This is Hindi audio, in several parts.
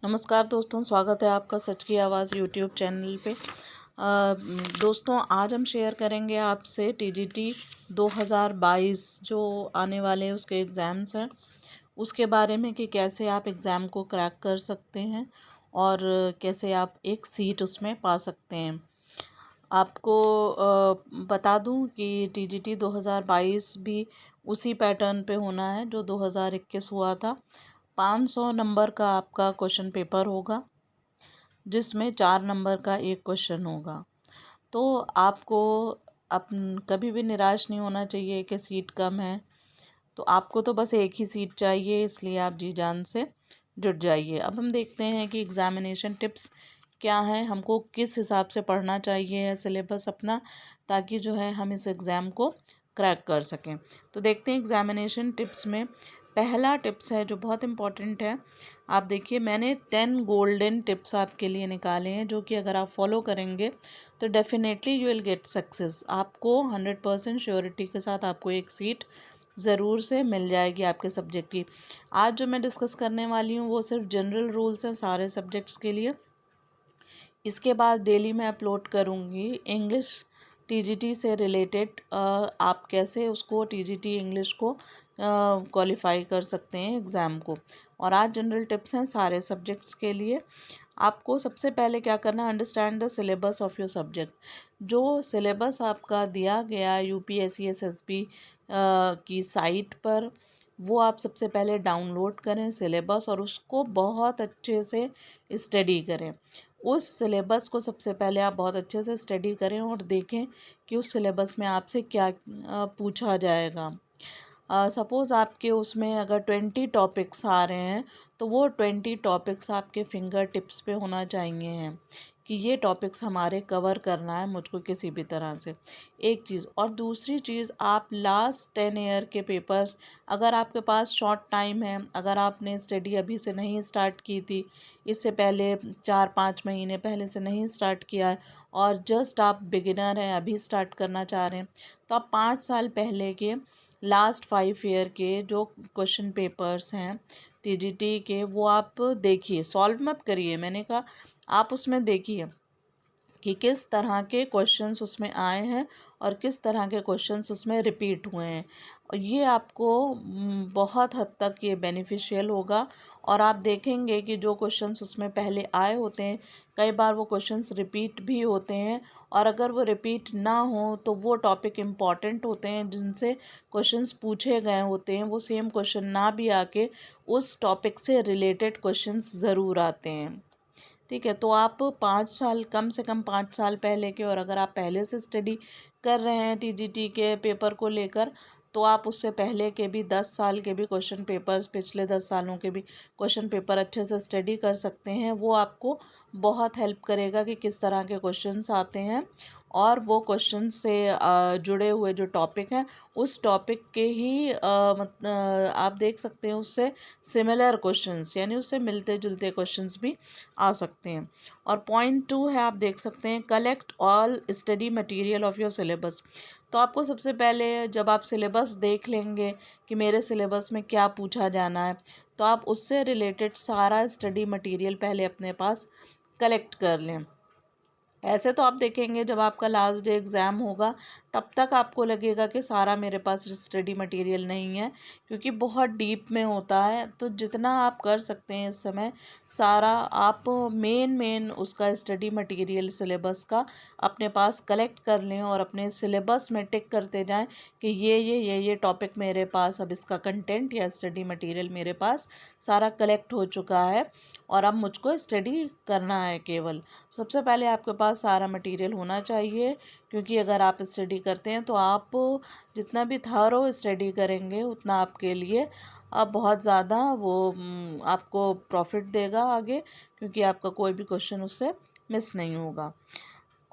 नमस्कार दोस्तों, स्वागत है आपका सच की आवाज़ यूट्यूब चैनल पे। दोस्तों, आज हम शेयर करेंगे आपसे टीजीटी 2022 जो आने वाले हैं उसके एग्ज़ाम्स हैं उसके बारे में कि कैसे आप एग्ज़ाम को क्रैक कर सकते हैं और कैसे आप एक सीट उसमें पा सकते हैं। आपको बता दूं कि टीजीटी 2022 भी उसी पैटर्न पे होना है जो 2021 हुआ था। 500 नंबर का आपका क्वेश्चन पेपर होगा जिसमें 4 नंबर का एक क्वेश्चन होगा। तो आपको कभी भी निराश नहीं होना चाहिए कि सीट कम है। तो आपको तो बस एक ही सीट चाहिए, इसलिए आप जी जान से जुट जाइए। अब हम देखते हैं कि एग्ज़ामिनेशन टिप्स क्या है, हमको किस हिसाब से पढ़ना चाहिए सिलेबस अपना, ताकि जो है हम इस एग्ज़ाम को क्रैक कर सकें। तो देखते हैं एग्ज़ामिनेशन टिप्स में पहला टिप्स है जो बहुत इम्पॉर्टेंट है। आप देखिए, मैंने 10 गोल्डन टिप्स आपके लिए निकाले हैं जो कि अगर आप फॉलो करेंगे तो definitely you will get success. आपको 100% श्योरिटी के साथ आपको एक सीट ज़रूर से मिल जाएगी आपके सब्जेक्ट की। आज जो मैं डिस्कस करने वाली हूँ वो सिर्फ जनरल रूल्स हैं सारे सब्जेक्ट्स के लिए। इसके बाद डेली मैं अपलोड करूँगी इंग्लिश टीजीटी से रिलेटेड, आप कैसे उसको टीजीटी इंग्लिश को क्वालिफाई कर सकते हैं एग्ज़ाम को। और आज जनरल टिप्स हैं सारे सब्जेक्ट्स के लिए। आपको सबसे पहले क्या करना है, understand the syllabus of your subject. जो सिलेबस आपका दिया गया यूपीएससी एसएसबी की साइट पर, वो आप सबसे पहले डाउनलोड करें सिलेबस और उसको बहुत अच्छे से स्टडी करें। उस सिलेबस को सबसे पहले आप बहुत अच्छे से स्टडी करें और देखें कि उस सिलेबस में आपसे क्या पूछा जाएगा। सपोज़ आपके उसमें अगर 20 टॉपिक्स आ रहे हैं तो वो 20 टॉपिक्स आपके फिंगर टिप्स पे होना चाहिए हैं कि ये टॉपिक्स हमारे कवर करना है मुझको किसी भी तरह से। एक चीज़, और दूसरी चीज़, आप लास्ट 10 ईयर के पेपर्स, अगर आपके पास शॉर्ट टाइम है, अगर आपने स्टडी अभी से नहीं स्टार्ट की थी, इससे पहले 4-5 महीने पहले से नहीं स्टार्ट किया है और जस्ट आप बिगिनर हैं, अभी स्टार्ट करना चाह रहे हैं, तो आप 5 साल पहले के लास्ट 5 ईयर के जो क्वेश्चन पेपर्स हैं टीजीटी के, वो आप देखिए, सॉल्व मत करिए, मैंने कहा आप उसमें देखिए कि किस तरह के क्वेश्चंस उसमें आए हैं और किस तरह के क्वेश्चंस उसमें रिपीट हुए हैं। और ये आपको बहुत हद तक ये बेनिफिशियल होगा। और आप देखेंगे कि जो क्वेश्चंस उसमें पहले आए होते हैं, कई बार वो क्वेश्चंस रिपीट भी होते हैं, और अगर वो रिपीट ना हो तो वो टॉपिक इम्पॉर्टेंट होते हैं जिनसे क्वेश्चंस पूछे गए होते हैं, वो सेम क्वेश्चन ना भी आके उस टॉपिक से रिलेटेड क्वेश्चंस ज़रूर आते हैं। ठीक है, तो आप 5 साल, कम से कम 5 साल पहले के, और अगर आप पहले से स्टडी कर रहे हैं टीजीटी के पेपर को लेकर, तो आप उससे पहले के भी 10 साल के भी क्वेश्चन पेपर्स, पिछले 10 सालों के भी क्वेश्चन पेपर अच्छे से स्टडी कर सकते हैं। वो आपको बहुत हेल्प करेगा कि किस तरह के क्वेश्चंस आते हैं, और वो क्वेश्चन से जुड़े हुए जो टॉपिक हैं उस टॉपिक के ही आप देख सकते हैं उससे सिमिलर क्वेश्चंस, यानी उससे मिलते जुलते क्वेश्चंस भी आ सकते हैं। और पॉइंट 2 है, आप देख सकते हैं, collect all study material of your syllabus. तो आपको सबसे पहले जब आप सिलेबस देख लेंगे कि मेरे सिलेबस में क्या पूछा जाना है, तो आप उससे रिलेटेड सारा स्टडी मटेरियल पहले अपने पास कलेक्ट कर लें। ऐसे तो आप देखेंगे जब आपका लास्ट डे एग्ज़ाम होगा तब तक आपको लगेगा कि सारा मेरे पास स्टडी मटेरियल नहीं है, क्योंकि बहुत डीप में होता है। तो जितना आप कर सकते हैं इस समय, सारा आप मेन उसका स्टडी मटेरियल सिलेबस का अपने पास कलेक्ट कर लें और अपने सिलेबस में टिक करते जाएं कि ये टॉपिक मेरे पास, अब इसका कंटेंट या स्टडी मटेरियल मेरे पास सारा कलेक्ट हो चुका है और अब मुझको स्टडी करना है केवल। सबसे पहले आपके पास सारा मटेरियल होना चाहिए, क्योंकि अगर आप स्टडी करते हैं तो आप जितना भी थॉरो स्टडी करेंगे उतना आपके लिए अब बहुत ज़्यादा वो आपको प्रॉफिट देगा आगे, क्योंकि आपका कोई भी क्वेश्चन उससे मिस नहीं होगा।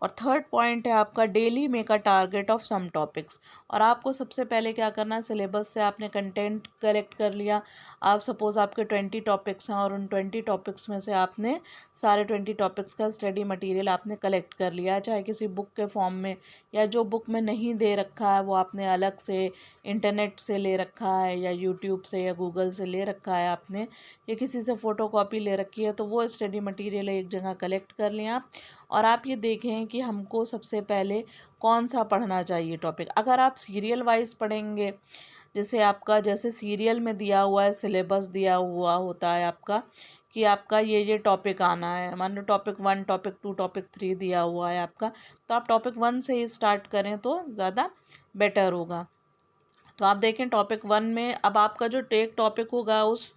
और थर्ड पॉइंट है आपका daily make a target of some topics. और आपको सबसे पहले क्या करना है, सिलेबस से आपने कंटेंट कलेक्ट कर लिया। आप सपोज़ आपके 20 टॉपिक्स हैं और उन 20 टॉपिक्स में से आपने सारे 20 टॉपिक्स का स्टडी मटेरियल आपने कलेक्ट कर लिया है, चाहे किसी बुक के फॉर्म में या जो बुक में नहीं दे रखा है वो आपने अलग से इंटरनेट से ले रखा है या यूट्यूब से या गूगल से ले रखा है आपने, या किसी से फ़ोटोकॉपी ले रखी है, तो वो स्टडी मटेरियल एक जगह कलेक्ट कर लिया आप। और आप ये देखें कि हमको सबसे पहले कौन सा पढ़ना चाहिए टॉपिक। अगर आप सीरियल वाइज पढ़ेंगे, जैसे सीरियल में दिया हुआ है, सिलेबस दिया हुआ होता है आपका कि आपका ये टॉपिक आना है, मान लो टॉपिक 1, टॉपिक 2, टॉपिक 3 दिया हुआ है आपका, तो आप टॉपिक 1 से ही स्टार्ट करें तो ज़्यादा बेटर होगा। तो आप देखें टॉपिक 1 में अब आपका जो टेक टॉपिक होगा उस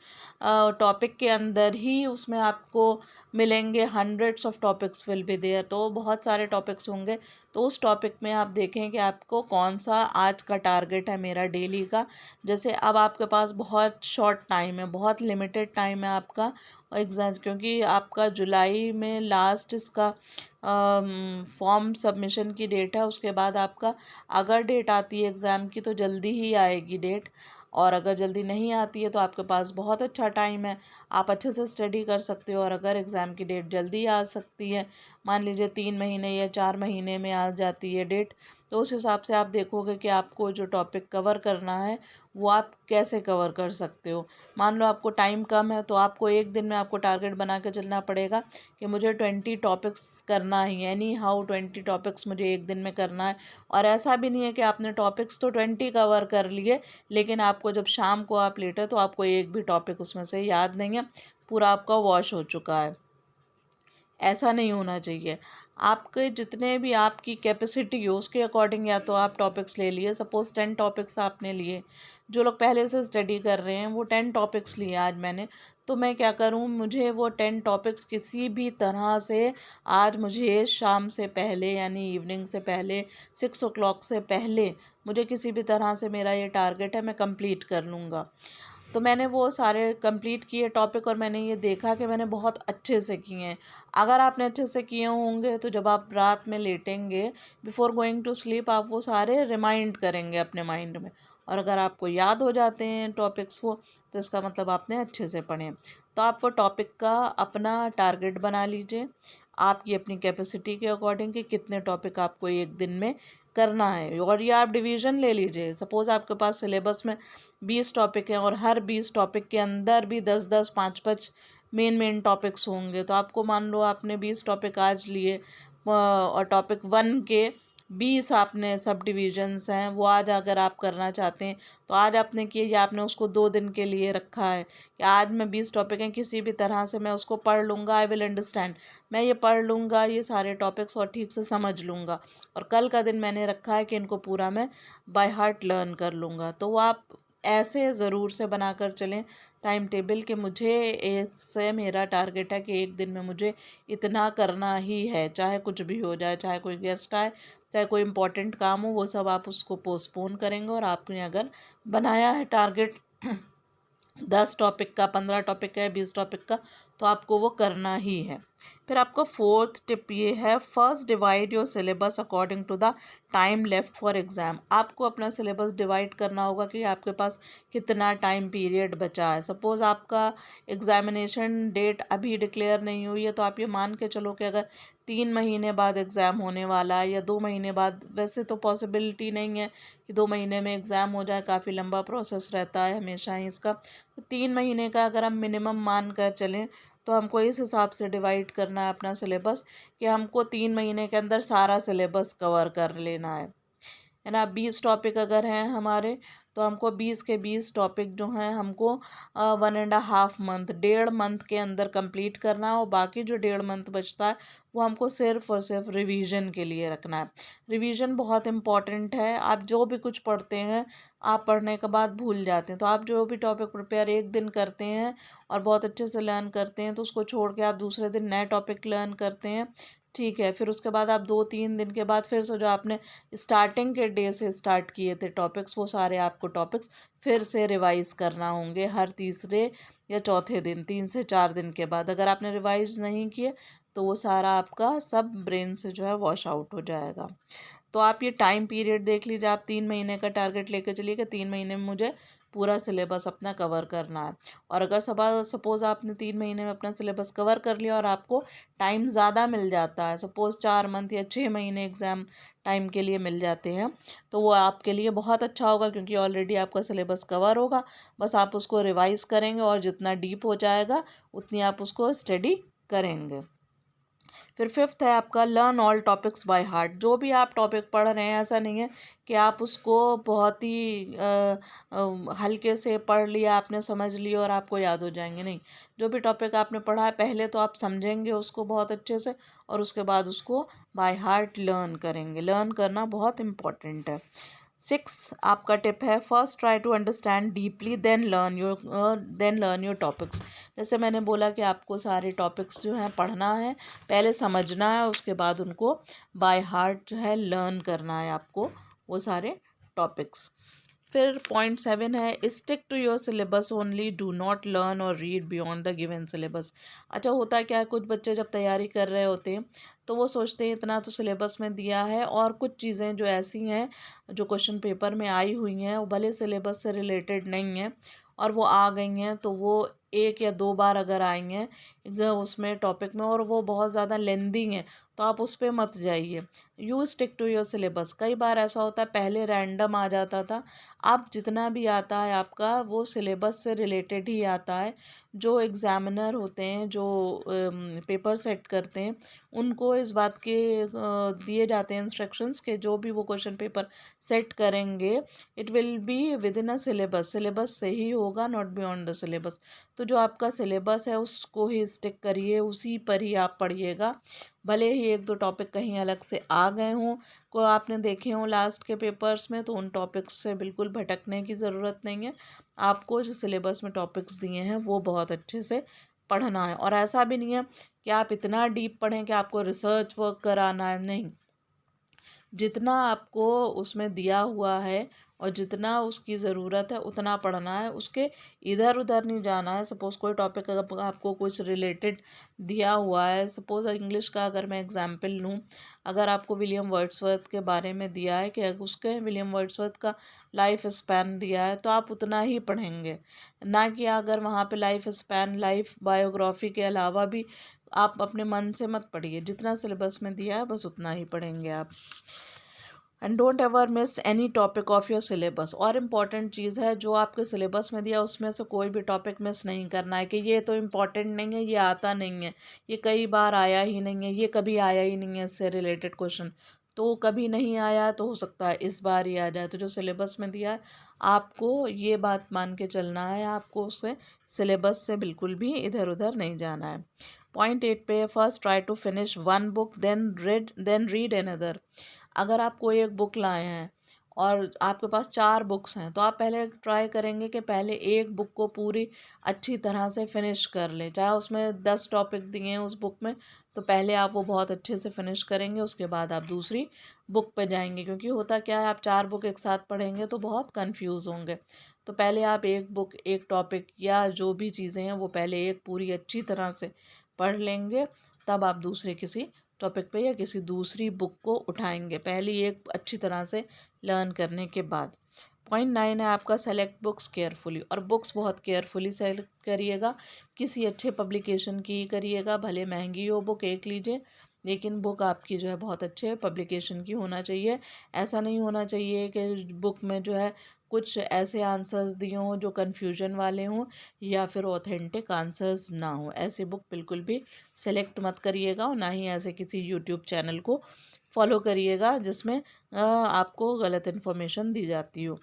टॉपिक के अंदर ही उसमें आपको मिलेंगे hundreds of topics will be there, तो बहुत सारे टॉपिक्स होंगे। तो उस टॉपिक में आप देखें कि आपको कौन सा आज का टारगेट है मेरा डेली का। जैसे अब आपके पास बहुत शॉर्ट टाइम है, बहुत लिमिटेड टाइम है आपका एग्ज़ाम, क्योंकि आपका जुलाई में लास्ट इसका फॉर्म सबमिशन की डेट है। उसके बाद आपका अगर डेट आती है एग्ज़ाम की तो जल्दी ही आएगी डेट, और अगर जल्दी नहीं आती है तो आपके पास बहुत अच्छा टाइम है, आप अच्छे से स्टडी कर सकते हो। और अगर एग्ज़ाम की डेट जल्दी आ सकती है, मान लीजिए 3 महीने या 4 महीने में आ जाती है डेट, तो उस हिसाब से आप देखोगे कि आपको जो टॉपिक कवर करना है वो आप कैसे कवर कर सकते हो। मान लो आपको टाइम कम है तो आपको एक दिन में आपको टारगेट बना के चलना पड़ेगा कि मुझे 20 टॉपिक्स करना ही, एनी हाउ 20 टॉपिक्स मुझे एक दिन में करना है। और ऐसा भी नहीं है कि आपने टॉपिक्स तो 20 कवर कर लिए, लेकिन आपको जब शाम को आप लेटे तो आपको एक भी टॉपिक उसमें से याद नहीं है, पूरा आपका वॉश हो चुका है। ऐसा नहीं होना चाहिए। आपके जितने भी आपकी कैपेसिटी हो उसके अकॉर्डिंग या तो आप टॉपिक्स ले लिए, सपोज़ 10 टॉपिक्स आपने लिए, जो लोग पहले से स्टडी कर रहे हैं वो 10 टॉपिक्स लिए आज मैंने, तो मैं क्या करूँ, मुझे वो 10 टॉपिक्स किसी भी तरह से आज मुझे शाम से पहले यानी इवनिंग से पहले 6 o'clock से पहले मुझे किसी भी तरह से, मेरा ये टारगेट है, मैं कंप्लीट कर लूँगा। तो मैंने वो सारे कंप्लीट किए टॉपिक और मैंने ये देखा कि मैंने बहुत अच्छे से किए हैं। अगर आपने अच्छे से किए होंगे तो जब आप रात में लेटेंगे बिफ़ोर गोइंग टू स्लीप आप वो सारे रिमाइंड करेंगे अपने माइंड में, और अगर आपको याद हो जाते हैं टॉपिक्स वो, तो इसका मतलब आपने अच्छे से पढ़े हैं। तो आप वो टॉपिक का अपना टारगेट बना लीजिए आपकी अपनी कैपेसिटी के अकॉर्डिंग कि कितने टॉपिक आपको एक दिन में करना है। और ये आप डिवीज़न ले लीजिए, सपोज़ आपके पास सिलेबस में 20 टॉपिक हैं और हर 20 टॉपिक के अंदर भी 10-10, 5-5 मेन टॉपिक्स होंगे, तो आपको मान लो आपने 20 टॉपिक आज लिए और टॉपिक 1 के 20 आपने सब डिविजन्स हैं वो आज अगर आप करना चाहते हैं तो आज आपने किए, या आपने उसको 2 दिन के लिए रखा है कि आज मैं 20 टॉपिक हैं किसी भी तरह से मैं उसको पढ़ लूँगा, आई विल अंडरस्टैंड, मैं ये पढ़ लूँगा ये सारे टॉपिक्स और ठीक से समझ लूँगा, और कल का दिन मैंने रखा है कि इनको पूरा मैं बाय हार्ट लर्न कर लूँगा। तो वो आप ऐसे ज़रूर से बनाकर चलें टाइम टेबल कि मुझे इससे मेरा टारगेट है कि एक दिन में मुझे इतना करना ही है, चाहे कुछ भी हो जाए, चाहे कोई गेस्ट आए, चाहे कोई इम्पोर्टेंट काम हो, वो सब आप उसको पोस्टपोन करेंगे। और आपने अगर बनाया है टारगेट 10 टॉपिक का, 15 टॉपिक का या 20 टॉपिक का, तो आपको वो करना ही है। फिर आपका फोर्थ टिप ये है, first divide your syllabus according to the time left for exam. आपको अपना सिलेबस डिवाइड करना होगा कि आपके पास कितना टाइम पीरियड बचा है। सपोज़ आपका एग्ज़ामिनेशन डेट अभी डिक्लेयर नहीं हुई है तो आप ये मान के चलो कि अगर 3 महीने बाद एग्ज़ाम होने वाला है या 2 महीने बाद, वैसे तो पॉसिबिलिटी नहीं है कि 2 महीने में एग्ज़ाम हो जाए, काफ़ी लंबा प्रोसेस रहता है हमेशा ही इसका। तो 3 महीने का अगर हम मिनिमम मान कर चलें तो हमको इस हिसाब से डिवाइड करना है अपना सिलेबस कि हमको 3 महीने के अंदर सारा सिलेबस कवर कर लेना है ना। 20 टॉपिक अगर हैं हमारे तो हमको 20 के 20 टॉपिक जो हैं हमको 1.5 मंथ, 1.5 मंथ के अंदर कंप्लीट करना है, और बाकी जो 1.5 मंथ बचता है वो हमको सिर्फ़ और सिर्फ रिवीजन के लिए रखना है। रिवीजन बहुत इम्पॉर्टेंट है। आप जो भी कुछ पढ़ते हैं आप पढ़ने के बाद भूल जाते हैं, तो आप जो भी टॉपिक प्रिपेयर एक दिन करते हैं और बहुत अच्छे से लर्न करते हैं तो उसको छोड़ के आप दूसरे दिन नए टॉपिक लर्न करते हैं, ठीक है। फिर उसके बाद आप 2-3 दिन के बाद फिर से जो आपने स्टार्टिंग के डे से स्टार्ट किए थे टॉपिक्स, वो सारे आपको टॉपिक्स फिर से रिवाइज़ करना होंगे हर तीसरे या चौथे दिन, 3 से 4 दिन के बाद अगर आपने रिवाइज नहीं किए तो वो सारा आपका सब ब्रेन से जो है वॉश आउट हो जाएगा। तो आप ये टाइम पीरियड देख लीजिए, आप 3 महीने का टारगेट लेकर चलिए कि 3 महीने में मुझे पूरा सिलेबस अपना कवर करना है। और अगर सपोज़ आपने 3 महीने में अपना सिलेबस कवर कर लिया और आपको टाइम ज़्यादा मिल जाता है, सपोज़ 4 मंथ या 6 महीने एग्ज़ाम टाइम के लिए मिल जाते हैं, तो वो आपके लिए बहुत अच्छा होगा क्योंकि ऑलरेडी आपका सिलेबस कवर होगा। बस आप उसको रिवाइज़ करेंगे और जितना डीप हो जाएगा उतनी आप उसको स्टडी करेंगे। फिर फिफ्थ है आपका learn all topics by heart. जो भी आप टॉपिक पढ़ रहे हैं, ऐसा नहीं है कि आप उसको बहुत ही हल्के से पढ़ लिया आपने, समझ लिया और आपको याद हो जाएंगे, नहीं। जो भी टॉपिक आपने पढ़ा है पहले तो आप समझेंगे उसको बहुत अच्छे से और उसके बाद उसको बाय हार्ट लर्न करेंगे। लर्न करना बहुत इम्पॉर्टेंट है। 6 आपका टिप है, first try to understand deeply then learn your topics. जैसे मैंने बोला कि आपको सारे टॉपिक्स जो हैं पढ़ना है, पहले समझना है, उसके बाद उनको बाय हार्ट जो है लर्न करना है आपको वो सारे टॉपिक्स। फिर पॉइंट 7 है, stick to your syllabus only, do not learn और read beyond the given syllabus. अच्छा होता है क्या है, कुछ बच्चे जब तैयारी कर रहे होते हैं तो वो सोचते हैं इतना तो सिलेबस में दिया है और कुछ चीज़ें जो ऐसी हैं जो क्वेश्चन पेपर में आई हुई हैं वो भले सिलेबस से रिलेटेड नहीं है और वो आ गई हैं, तो वो 1 या 2 बार अगर आई हैं उसमें टॉपिक में और वो बहुत ज़्यादा लेंदी हैं, तो आप उस पर मत जाइए। You stick to your syllabus. कई बार ऐसा होता है पहले रैंडम आ जाता था, अब जितना भी आता है आपका वो सिलेबस से रिलेटेड ही आता है। जो एग्ज़ामिनर होते हैं, जो पेपर सेट करते हैं, उनको इस बात के दिए जाते हैं इंस्ट्रक्शंस के जो भी वो क्वेश्चन पेपर सेट करेंगे it will be with in a syllabus, syllabus से ही होगा, नॉट बियॉन्ड द सिलेबस। तो जो आपका सिलेबस है उसको ही स्टिक करिए, उसी पर ही आप पढ़िएगा। भले ही 1-2 टॉपिक कहीं अलग से आ गए हों, को आपने देखे हों लास्ट के पेपर्स में, तो उन टॉपिक्स से बिल्कुल भटकने की ज़रूरत नहीं है। आपको जो सिलेबस में टॉपिक्स दिए हैं वो बहुत अच्छे से पढ़ना है। और ऐसा भी नहीं है कि आप इतना डीप पढ़ें कि आपको रिसर्च वर्क कराना है, नहीं। जितना आपको उसमें दिया हुआ है और जितना उसकी ज़रूरत है उतना पढ़ना है, उसके इधर उधर नहीं जाना है। सपोज़ कोई टॉपिक अगर आपको कुछ रिलेटेड दिया हुआ है, सपोज़ इंग्लिश का अगर मैं एग्जांपल लूँ, अगर आपको विलियम वर्ड्सवर्थ के बारे में दिया है कि उसके विलियम वर्ड्सवर्थ का लाइफ स्पैन दिया है, तो आप उतना ही पढ़ेंगे, ना कि अगर वहाँ पे लाइफ स्पैन, लाइफ बायोग्राफी के अलावा भी आप अपने मन से मत पढ़िए। जितना सिलेबस में दिया है बस उतना ही पढ़ेंगे आप। And don't ever miss any topic of your syllabus. और इम्पॉर्टेंट चीज़ है, जो आपके सिलेबस में दिया उसमें से कोई भी टॉपिक मिस नहीं करना है कि ये तो इम्पॉर्टेंट नहीं है, ये आता नहीं है, ये कई बार आया ही नहीं है, ये कभी आया ही नहीं है इससे रिलेटेड क्वेश्चन। तो कभी नहीं आया तो हो सकता है इस बार ही आ जाए। तो जो सिलेबस में दिया है आपको ये बात मान के चलना है, आपको उससे सिलेबस से बिल्कुल भी इधर उधर नहीं जाना है। पॉइंट 8 पे, first try to finish one book then read another. अगर आप कोई एक बुक लाए हैं और आपके पास 4 बुक्स हैं, तो आप पहले ट्राई करेंगे कि पहले एक बुक को पूरी अच्छी तरह से फिनिश कर लें। चाहे उसमें 10 टॉपिक दिए हैं उस बुक में, तो पहले आप वो बहुत अच्छे से फिनिश करेंगे, उसके बाद आप दूसरी बुक पे जाएंगे। क्योंकि होता क्या है, आप 4 बुक एक साथ पढ़ेंगे तो बहुत कंफ्यूज होंगे। तो पहले आप एक बुक, एक टॉपिक या जो भी चीज़ें हैं वो पहले एक पूरी अच्छी तरह से पढ़ लेंगे, तब आप दूसरे किसी टॉपिक पे या किसी दूसरी बुक को उठाएंगे, पहली एक अच्छी तरह से लर्न करने के बाद। पॉइंट 9 है आपका, सेलेक्ट बुक्स केयरफुली। और बुक्स बहुत केयरफुली सेलेक्ट करिएगा, किसी अच्छे पब्लिकेशन की ही करिएगा, भले महंगी हो बुक, एक लीजिए, लेकिन बुक आपकी जो है बहुत अच्छे पब्लिकेशन की होना चाहिए। ऐसा नहीं होना चाहिए कि बुक में जो है कुछ ऐसे आंसर्स दिए हों जो कन्फ्यूजन वाले हों या फिर ऑथेंटिक आंसर्स ना हो। ऐसी बुक बिल्कुल भी सेलेक्ट मत करिएगा और ना ही ऐसे किसी यूट्यूब चैनल को फॉलो करिएगा जिसमें आपको गलत इन्फॉर्मेशन दी जाती हो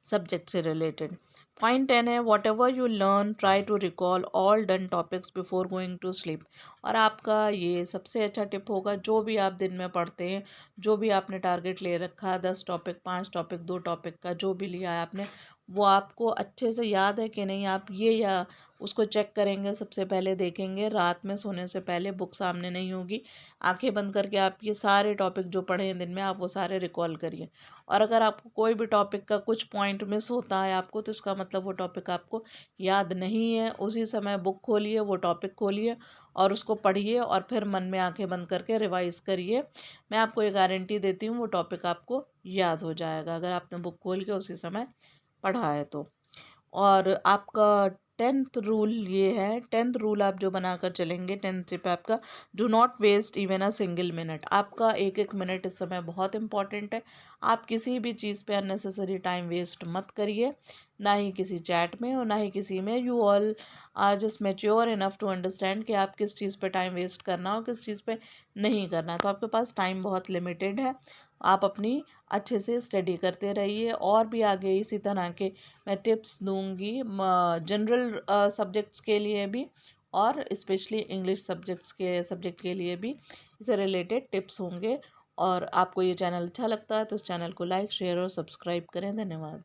सब्जेक्ट से रिलेटेड। पॉइंट 10 है, whatever you learn try to recall all done topics before going to sleep. और आपका ये सबसे अच्छा टिप होगा, जो भी आप दिन में पढ़ते हैं, जो भी आपने टारगेट ले रखा है, 10 टॉपिक, 5 टॉपिक, 2 टॉपिक का जो भी लिया है आपने, वो आपको अच्छे से याद है कि नहीं, आप ये या उसको चेक करेंगे। सबसे पहले देखेंगे रात में सोने से पहले बुक सामने नहीं होगी, आंखें बंद करके आप ये सारे टॉपिक जो पढ़े हैं दिन में आप वो सारे रिकॉल करिए। और अगर आपको कोई भी टॉपिक का कुछ पॉइंट मिस होता है आपको, तो इसका मतलब वो टॉपिक आपको याद नहीं है। उसी समय बुक खोलिए, वो टॉपिक खोलिए और उसको पढ़िए और फिर मन में आंखें बंद करके रिवाइज़ करिए। मैं आपको ये गारंटी देती हूँ वो टॉपिक आपको याद हो जाएगा, अगर आपने बुक खोल के उसी समय पढ़ा है तो। और आपका 10th रूल ये है, 10th रूल आप जो बनाकर चलेंगे, 10th टिप आपका, do not waste even a single minute. आपका एक एक मिनट इस समय बहुत इंपॉर्टेंट है। आप किसी भी चीज़ पे अननेसेसरी टाइम वेस्ट मत करिए, ना ही किसी चैट में और ना ही किसी में। You all are just mature enough to understand कि आप किस चीज़ पे टाइम वेस्ट करना और किस चीज़ पे नहीं करना है। तो आपके पास टाइम बहुत लिमिटेड है, आप अपनी अच्छे से स्टडी करते रहिए। और भी आगे इसी तरह के मैं टिप्स दूंगी जनरल सब्जेक्ट्स के लिए भी और स्पेशली इंग्लिश सब्जेक्ट के लिए भी इससे रिलेटेड टिप्स होंगे। और आपको ये चैनल अच्छा लगता है तो इस चैनल को लाइक शेयर और सब्सक्राइब करें। धन्यवाद।